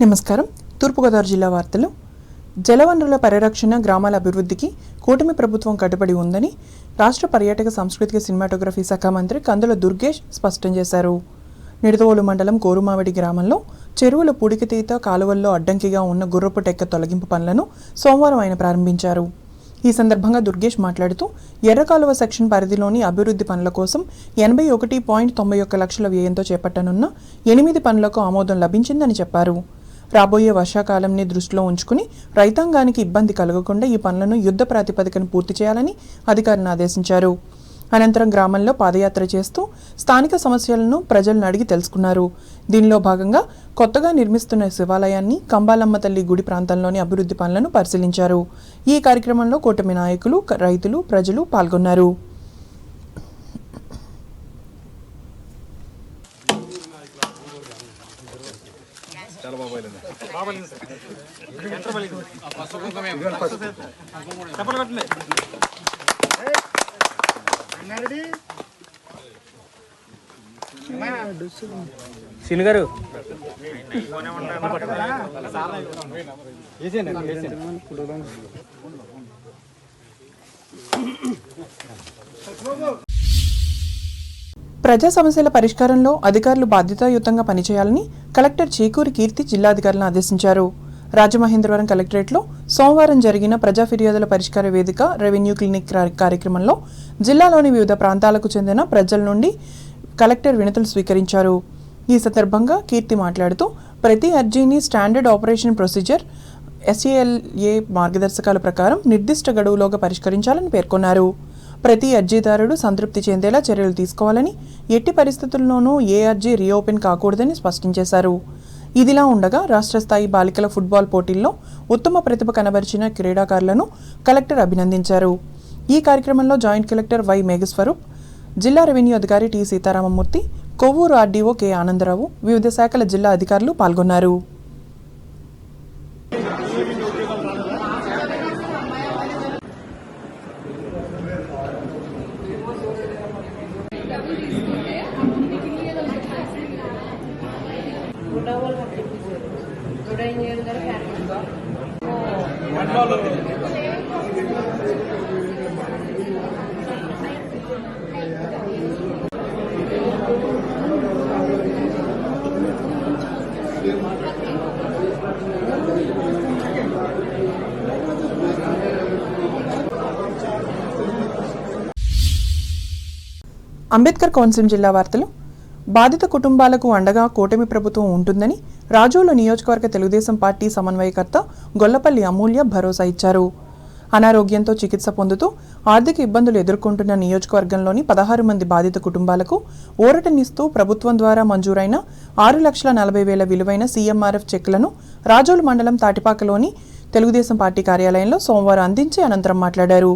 నమస్కారం. తూర్పుగోదావరి జిల్లా వార్తలు. జలవనరుల పరిరక్షణ, గ్రామాల అభివృద్ధికి కూటమి ప్రభుత్వం కట్టుబడి ఉందని రాష్ట్ర పర్యాటక, సాంస్కృతిక, సినిమాటోగ్రఫీ శాఖ మంత్రి కందుల దుర్గేష్ స్పష్టం చేశారు. నిడదవోలు మండలం కోరుమావిడి గ్రామంలో చెరువుల పూడికతీత, కాలువల్లో అడ్డంకిగా ఉన్న గుర్రపు టెక్క తొలగింపు పనులను సోమవారం ఆయన ప్రారంభించారు. ఈ సందర్భంగా దుర్గేష్ మాట్లాడుతూ ఎర్రకాలువ సెక్షన్ పరిధిలోని అభివృద్ధి పనుల కోసం 81.91 లక్షల వ్యయంతో చేపట్టనున్న 8 పనులకు ఆమోదం లభించిందని చెప్పారు. రాబోయే వర్షాకాలంని దృష్టిలో ఉంచుకుని రైతాంగానికి ఇబ్బంది కలగకుండా ఈ పనులను యుద్ధ ప్రాతిపదికన పూర్తి చేయాలని అధికారులను ఆదేశించారు. అనంతరం గ్రామంలో పాదయాత్ర చేస్తూ స్థానిక సమస్యలను ప్రజలను అడిగి తెలుసుకున్నారు. దీనిలో భాగంగా కొత్తగా నిర్మిస్తున్న శివాలయాన్ని, కంబాలమ్మ తల్లి గుడి ప్రాంతంలోని అభివృద్ధి పనులను పరిశీలించారు. ఈ కార్యక్రమంలో కూటమి నాయకులు, రైతులు, ప్రజలు పాల్గొన్నారు. సిని గారు ప్రజా సమస్యల పరిష్కారంలో అధికారులు బాధ్యతాయుతంగా పనిచేయాలని కలెక్టర్ చేకూరి కీర్తి జిల్లాధికారులను ఆదేశించారు. రాజమహేంద్రవరం కలెక్టరేట్లో సోమవారం జరిగిన ప్రజా ఫిర్యాదుల పరిష్కార వేదిక రెవెన్యూ క్లినిక్ కార్యక్రమంలో జిల్లాలోని వివిధ ప్రాంతాలకు చెందిన ప్రజల నుండి కలెక్టర్ వినతులు స్వీకరించారు. ఈ సందర్భంగా కీర్తి మాట్లాడుతూ ప్రతి అర్జీని స్టాండర్డ్ ఆపరేషన్ ప్రొసీజర్ SALA మార్గదర్శకాల ప్రకారం నిర్దిష్ట గడువులోగా పరిష్కరించాలని పేర్కొన్నారు. ప్రతి అర్జీదారుడు సంతృప్తి చెందేలా చర్యలు తీసుకోవాలని, ఎట్టి పరిస్థితుల్లోనూ ఏ అర్జీ రీఓపెన్ కాకూడదని స్పష్టం చేశారు. ఇదిలా ఉండగా రాష్ట్ర స్థాయి బాలికల ఫుట్బాల్ పోటీల్లో ఉత్తమ ప్రతిభ కనబరిచిన క్రీడాకారులను కలెక్టర్ అభినందించారు. ఈ కార్యక్రమంలో జాయింట్ కలెక్టర్ వై మేఘస్వరూప్, జిల్లా రెవెన్యూ అధికారి T Sitarama Murthy, Kovvur RDO K Anandarao, వివిధ శాఖల జిల్లా అధికారులు పాల్గొన్నారు. అంబేద్కర్ కోనసీమ జిల్లా వార్తలు. బాధిత కుటుంబాలకు అండగా కూటమి ప్రభుత్వం ఉంటుందని రాజోలు నియోజకవర్గ తెలుగుదేశం పార్టీ సమన్వయకర్త గొల్లపల్లి అమూల్య భరోసా ఇచ్చారు. అనారోగ్యంతో చికిత్స పొందుతూ ఆర్థిక ఇబ్బందులు ఎదుర్కొంటున్న నియోజకవర్గంలోని 16 మంది బాధిత కుటుంబాలకు ఊరటనిస్తూ ప్రభుత్వం ద్వారా మంజూరైన 6,40,000 విలువైన CMRF చెక్కులను రాజోలు మండలం తాటిపాకలోని తెలుగుదేశం పార్టీ కార్యాలయంలో సోమవారం అందించి అనంతరం మాట్లాడారు.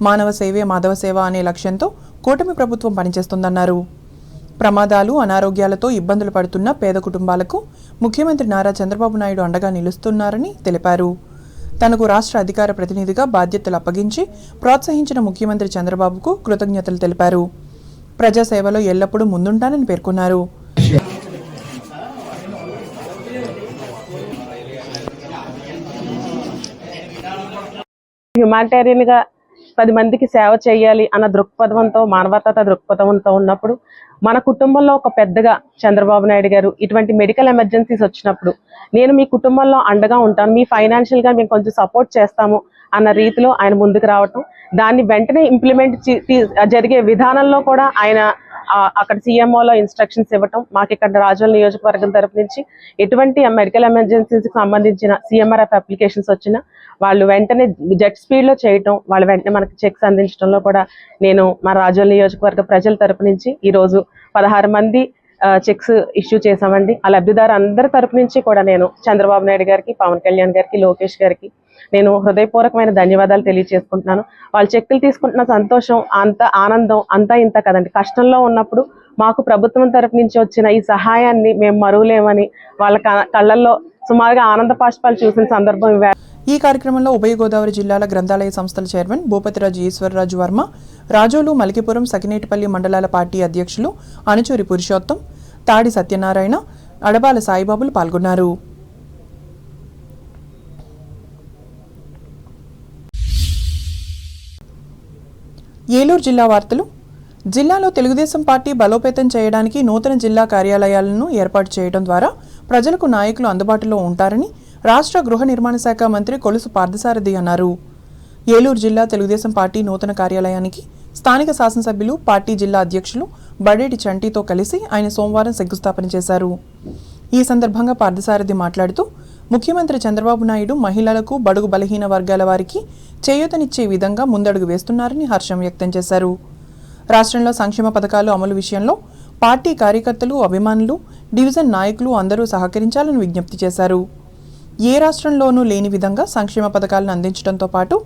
మానవ సేవే మాధవ సేవ అనే లక్ష్యంతో కూటమి ప్రభుత్వం పనిచేస్తుందన్నారు. ప్రమాదాలు, అనారోగ్యాలతో ఇబ్బందులు పడుతున్న పేద కుటుంబాలకు ముఖ్యమంత్రి నారా చంద్రబాబు నాయుడు అండగా నిలుస్తున్నారని తెలిపారు. తనకు రాష్ట్ర అధికార ప్రతినిధిగా బాధ్యతలు అప్పగించి ప్రోత్సహించిన ముఖ్యమంత్రి చంద్రబాబుకు కృతజ్ఞతలు తెలిపారు. ప్రజాసేవలో ఎల్లప్పుడూ ముందుంటానని పేర్కొన్నారు. హ్యుమానిటేరియన్గా 10 మందికి సేవ చేయాలి అన్న దృక్పథంతో, మానవతా దృక్పథంతో ఉన్నప్పుడు మన కుటుంబంలో ఒక పెద్దగా చంద్రబాబు నాయుడు గారు ఇటువంటి మెడికల్ ఎమర్జెన్సీస్ వచ్చినప్పుడు నేను మీ కుటుంబంలో అండగా ఉంటాను, మీ ఫైనాన్షియల్గా మేము కొంచెం సపోర్ట్ చేస్తాము అన్న రీతిలో ఆయన ముందుకు రావటం, దాన్ని వెంటనే ఇంప్లిమెంట్ జరిగే విధానంలో కూడా ఆయన అక్కడ CMOలో ఇన్స్ట్రక్షన్స్ ఇవ్వటం, మాకు ఇక్కడ రాజోలు నియోజకవర్గం తరపు నుంచి ఎటువంటి మెడికల్ ఎమర్జెన్సీస్కి సంబంధించిన CMRF అప్లికేషన్స్ వచ్చినా వాళ్ళు వెంటనే జెట్ స్పీడ్లో చేయటం, వాళ్ళు వెంటనే మనకి చెక్స్ అందించడంలో కూడా నేను మా రాజోలు నియోజకవర్గ ప్రజల తరపు నుంచి ఈరోజు 16 మంది చెక్స్ ఇష్యూ చేశామండి. ఆ లబ్ధిదారు అందరి తరపు నుంచి కూడా నేను చంద్రబాబు నాయుడు గారికి, పవన్ కళ్యాణ్ గారికి, లోకేష్ గారికి నేను హృదయపూర్వకమైన ధన్యవాదాలు తెలియజేసుకుంటున్నాను. వాళ్ళు చెక్కులు తీసుకుంటున్న సంతోషం, అంత ఆనందం అంతా ఇంత కదండి. కష్టంలో ఉన్నప్పుడు మాకు ప్రభుత్వం తరపు నుంచి వచ్చిన ఈ సహాయాన్ని మేము మరువలేమని వాళ్ళ కళ్ళల్లో సుమారుగా ఆనంద పాష్పాలు చూసిన సందర్భం. ఈ కార్యక్రమంలో ఉభయ గోదావరి జిల్లాల గ్రంథాలయ సంస్థల చైర్మన్ భూపతిరాజు ఈశ్వరరాజు వర్మ, రాజోలు, మలికిపురం, సకినేటిపల్లి మండలాల పార్టీ అధ్యక్షులు అనుచూరి పురుషోత్తం, తాడి సత్యనారాయణ, అడబాల సాయిబాబులు పాల్గొన్నారు. ఏలూరు జిల్లా వార్తలు. జిల్లాలో తెలుగుదేశం పార్టీ బలోపేతం చేయడానికి నూతన జిల్లా కార్యాలయాలను ఏర్పాటు చేయడం ద్వారా ప్రజలకు నాయకులు అందుబాటులో ఉంటారని రాష్ట్ర గృహ నిర్మాణ శాఖ మంత్రి కొలుసు పార్థసారథి అన్నారు. ఏలూరు జిల్లా తెలుగుదేశం పార్టీ నూతన కార్యాలయానికి స్థానిక శాసనసభ్యులు, పార్టీ జిల్లా అధ్యక్షులు బడేటి చంటితో కలిసి ఆయన సోమవారం శంకుస్థాపన చేశారు. ఈ సందర్భంగా పార్థసారథి మాట్లాడుతూ ముఖ్యమంత్రి చంద్రబాబు నాయుడు మహిళలకు, బడుగు బలహీన వర్గాల వారికి చేయూతనిచ్చే విధంగా ముందడుగు వేస్తున్నారని హర్షం వ్యక్తం చేశారు. రాష్ట్రంలో సంక్షేమ పథకాలు అమలు విషయంలో పార్టీ కార్యకర్తలు, అభిమానులు, డివిజన్ నాయకులు అందరూ సహకరించాలని విజ్ఞప్తి చేశారు. ఏ రాష్ట్రంలోనూ లేని విధంగా సంక్షేమ పథకాలను అందించడంతో పాటు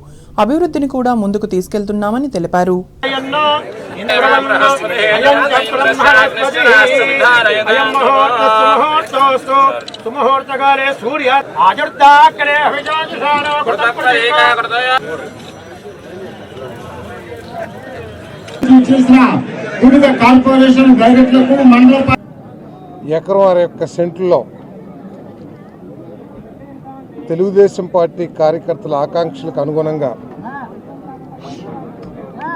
అభివృద్ధిని కూడా ముందుకు తీసుకెళ్తున్నామని తెలిపారు. ఎకరం 60 సెంట్లలో తెలుగుదేశం పార్టీ కార్యకర్తల ఆకాంక్షలకు అనుగుణంగా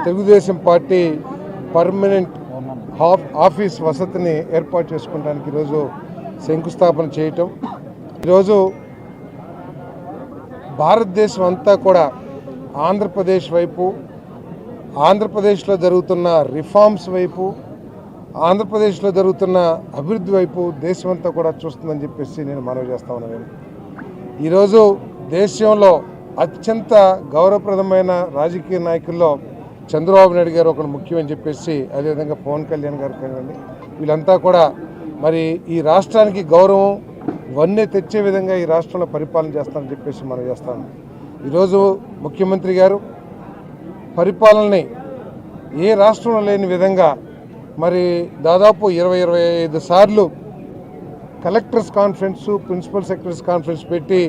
తెలుగుదేశం పార్టీ పర్మనెంట్ ఆఫీస్ వసతిని ఏర్పాటు చేసుకోవడానికి ఈరోజు శంకుస్థాపన చేయటం. ఈరోజు భారతదేశం అంతా కూడా ఆంధ్రప్రదేశ్ వైపు, ఆంధ్రప్రదేశ్లో జరుగుతున్న రిఫార్మ్స్ వైపు, ఆంధ్రప్రదేశ్లో జరుగుతున్న అభివృద్ధి వైపు దేశమంతా కూడా చూస్తుందని చెప్పేసి నేను మనవి చేస్తా ఉన్నాను. ఈరోజు దేశంలో అత్యంత గౌరవప్రదమైన రాజకీయ నాయకుల్లో చంద్రబాబు నాయుడు గారు ఒకరు ముఖ్యమని చెప్పేసి, అదేవిధంగా పవన్ కళ్యాణ్ గారు కానివ్వండి, వీళ్ళంతా కూడా మరి ఈ రాష్ట్రానికి గౌరవం వన్నె తెచ్చే విధంగా ఈ రాష్ట్రంలో పరిపాలన చేస్తానని చెప్పేసి మనం చేస్తాను. ఈరోజు ముఖ్యమంత్రి గారు పరిపాలనని ఏ రాష్ట్రంలో లేని విధంగా మరి దాదాపు 20-25 సార్లు collectors conference, principal secretaries conference పెట్టి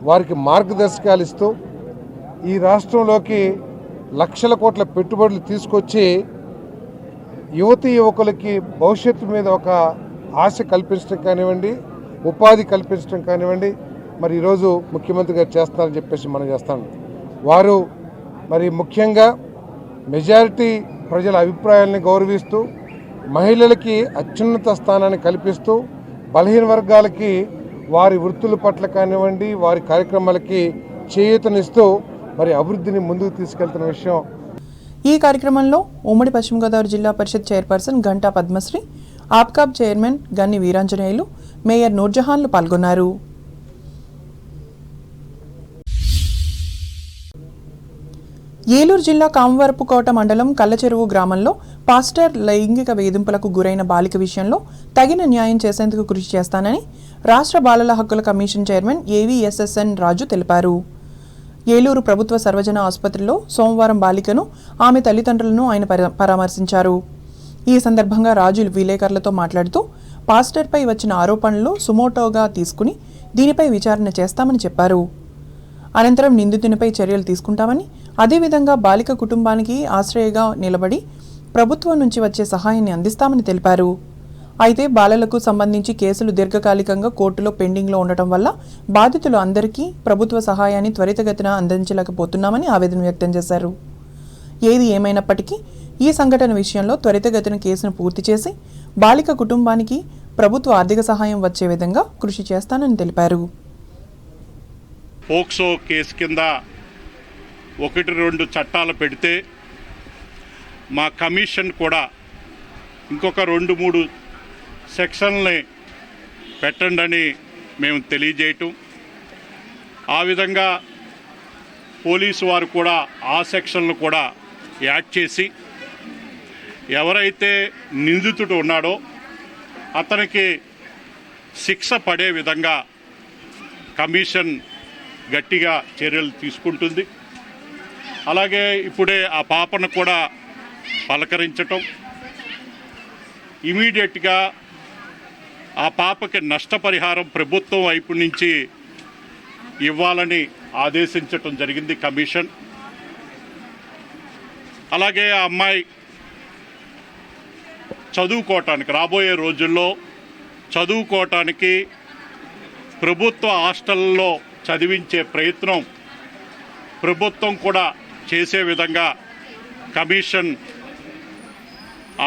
వారికి మార్గదర్శకాలు ఇస్తూ ఈ రాష్ట్రంలోకి లక్షల కోట్ల పెట్టుబడులు తీసుకొచ్చి యువతీ యువకులకి భవిష్యత్తు మీద ఒక ఆశ కల్పించడం కానివ్వండి, ఉపాధి కల్పించడం కానివ్వండి, మరి ఈరోజు ముఖ్యమంత్రి గారు చేస్తున్నారని చెప్పేసి మనం చేస్తాం. వారు మరి ముఖ్యంగా మెజారిటీ ప్రజల అభిప్రాయాలని గౌరవిస్తూ, మహిళలకి అత్యున్నత స్థానాన్ని కల్పిస్తూ, బలహీన వర్గాలకి వారి వృత్తుల పట్ల కానివ్వండి, వారి కార్యక్రమాలకి చేయూతనిస్తూ మరి అభివృద్ధిని ముందుకు తీసుకెళ్తున్న విషయం. ఈ కార్యక్రమంలో ఉమ్మడి పశ్చిమ గోదావరి జిల్లా Parishad chairperson Ganta Padmasri, APCOB chairman Ganni Veeranjaneyulu, mayor నూర్జహాన్లు పాల్గొన్నారు. ఏలూరు జిల్లా కామవరపుకోట మండలం కల్లచెరువు గ్రామంలో పాస్టర్ లైంగిక వేధింపులకు గురైన బాలిక విషయంలో తగిన న్యాయం చేసేందుకు కృషి చేస్తానని రాష్ట్ర బాలల హక్కుల కమిషన్ చైర్మన్ ఏవీఎస్ఎస్ఎన్ రాజు తెలిపారు. ఏలూరు ప్రభుత్వ సర్వజన ఆసుపత్రిలో సోమవారం బాలికను, ఆమె తల్లిదండ్రులను ఆయన పరామర్శించారు. ఈ సందర్భంగా రాజు విలేకరులతో మాట్లాడుతూ పాస్టర్పై వచ్చిన ఆరోపణలు సుమోటోగా తీసుకుని దీనిపై విచారణ చేస్తామని చెప్పారు. అనంతరం నిందితునిపై చర్యలు తీసుకుంటామని, అదేవిధంగా బాలిక కుటుంబానికి ఆశ్రయగా నిలబడి ప్రభుత్వం నుంచి వచ్చే సహాయాన్ని అందిస్తామని తెలిపారు. అయితే బాలలకు సంబంధించి కేసులు దీర్ఘకాలికంగా కోర్టులో పెండింగ్లో ఉండటం వల్ల బాధితులు అందరికీ ప్రభుత్వ సహాయాన్ని త్వరితగతిన అందించలేకపోతున్నామని ఆవేదన వ్యక్తం చేశారు. ఏది ఏమైనప్పటికీ ఈ సంఘటన విషయంలో త్వరితగతిన కేసును పూర్తి చేసి బాలిక కుటుంబానికి ప్రభుత్వ ఆర్థిక సహాయం వచ్చే విధంగా కృషి చేస్తానని తెలిపారు. పోక్సో కేసు కింద 1-2 చట్టాలు పెడితే మా కమిషన్ కూడా ఇంకొక 2-3 సెక్షన్లని పెట్టండి అని మేము తెలియజేయటం, ఆ విధంగా పోలీసు వారు కూడా ఆ సెక్షన్లు కూడా యాడ్ చేసి ఎవరైతే నిందితుడు ఉన్నాడో అతనికి శిక్ష పడే విధంగా కమిషన్ గట్టిగా చర్యలు తీసుకుంటుంది. అలాగే ఇప్పుడే ఆ పాపను కూడా పలకరించటం, ఇమీడియట్గా ఆ పాపకి నష్టపరిహారం ప్రభుత్వం వైపు నుంచి ఇవ్వాలని ఆదేశించటం జరిగింది కమిషన్. అలాగే ఆ అమ్మాయి చదువుకోవటానికి, రాబోయే రోజుల్లో చదువుకోవటానికి ప్రభుత్వ హాస్టల్లో చదివించే ప్రయత్నం ప్రభుత్వం కూడా చేసే విధంగా కమిషన్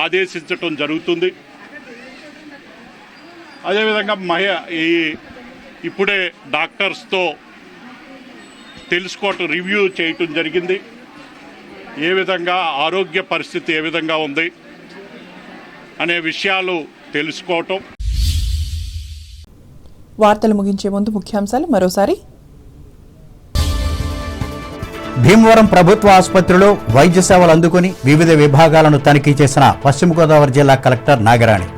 ఆదేశించటం జరుగుతుంది. అదేవిధంగా ఇప్పుడే డాక్టర్స్తో తెలుసుకోవటం, రివ్యూ చేయటం జరిగింది. ఏ విధంగా ఆరోగ్య పరిస్థితి ఏ విధంగా ఉంది అనే విషయాలు తెలుసుకోవటం. వార్తలు ముగించే ముందు ముఖ్యాంశాలు మరోసారి. భీమవరం ప్రభుత్వ ఆసుపత్రిలో వైద్య సేవలు అందుకుని వివిధ విభాగాలను తనిఖీ చేసిన పశ్చిమ గోదావరి జిల్లా కలెక్టర్ నాగరాణి.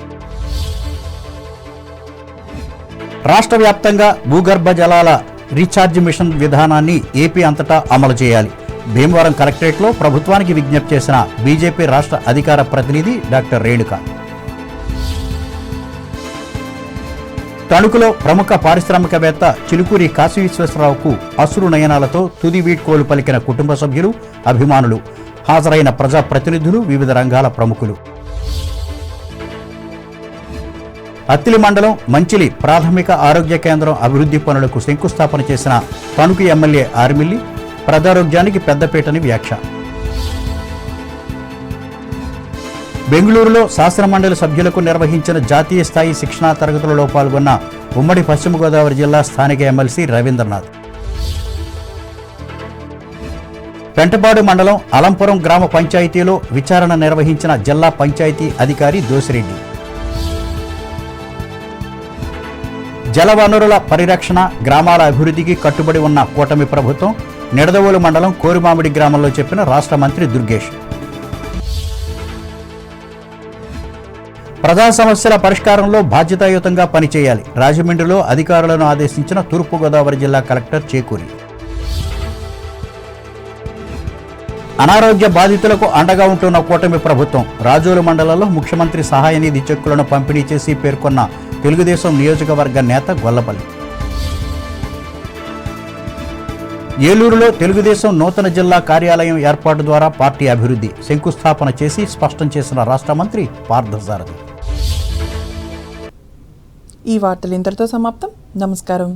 రాష్ట్ర వ్యాప్తంగా భూగర్భ జలాల రీఛార్జ్ మిషన్ విధానాన్ని ఏపీ అంతటా అమలు చేయాలి. భీమవరం కలెక్టరేట్లో ప్రభుత్వానికి విజ్ఞప్తి చేసిన బీజేపీ రాష్ట్ర అధికార ప్రతినిధి డాక్టర్ రేణుక. తణుకులో ప్రముఖ పారిశ్రామికవేత్త చిలుకూరి కాశీ విశ్వేశ్వరరావుకు అశ్రు నయనాలతో తుది వీడ్కోలు పలికిన కుటుంబ సభ్యులు, అభిమానులు, హాజరైన ప్రజాప్రతినిధులు, వివిధ రంగాల ప్రముఖులు. అత్తిలి మండలం మంచిలి ప్రాథమిక ఆరోగ్య కేంద్రం అభివృద్ధి పనులకు శంకుస్థాపన చేసిన తణుకు ఎమ్మెల్యే ఆర్మిల్లి. ప్రజారోగ్యానికి పెద్దపీటని వ్యాఖ్య. బెంగళూరులో శాసనమండలి సభ్యులకు నిర్వహించిన జాతీయ స్థాయి శిక్షణా తరగతులలో పాల్గొన్న ఉమ్మడి పశ్చిమ గోదావరి జిల్లా స్థానిక ఎమ్మెల్సీ రవీంద్రనాథ్. పెంటపాడు మండలం అలంపురం గ్రామ పంచాయతీలో విచారణ నిర్వహించిన జిల్లా పంచాయతీ అధికారి దోసిరెడ్డి. జలవనరుల పరిరక్షణ, గ్రామాల అభివృద్ధికి కట్టుబడి ఉన్న కూటమి ప్రభుత్వం నిడదవోలు మండలం కోరిమామిడి గ్రామంలో చెప్పిన రాష్ట్ర మంత్రి దుర్గేష్. ప్రజా సమస్యల పరిష్కారంలో బాధ్యతాయుతంగా పనిచేయాలి. రాజమండ్రిలో అధికారులను ఆదేశించిన తూర్పుగోదావరి జిల్లా కలెక్టర్ చేకూరి. అనారోగ్య బాధితులకు అండగా ఉంటున్న కూటమి ప్రభుత్వం రాజోలు మండలంలో ముఖ్యమంత్రి సహాయ నిధి చెక్కులను పంపిణీ చేసి పేర్కొన్న తెలుగుదేశం నియోజకవర్గ నేత గొల్లపల్లి. ఏలూరులో తెలుగుదేశం నూతన జిల్లా కార్యాలయం ఏర్పాటు ద్వారా పార్టీ అభివృద్ధి శంకుస్థాపన చేసి స్పష్టం చేసిన రాష్ట్ర మంత్రి పార్థసారథి. ఈ వార్తలు ఇంతటితో సమాప్తం. నమస్కారం.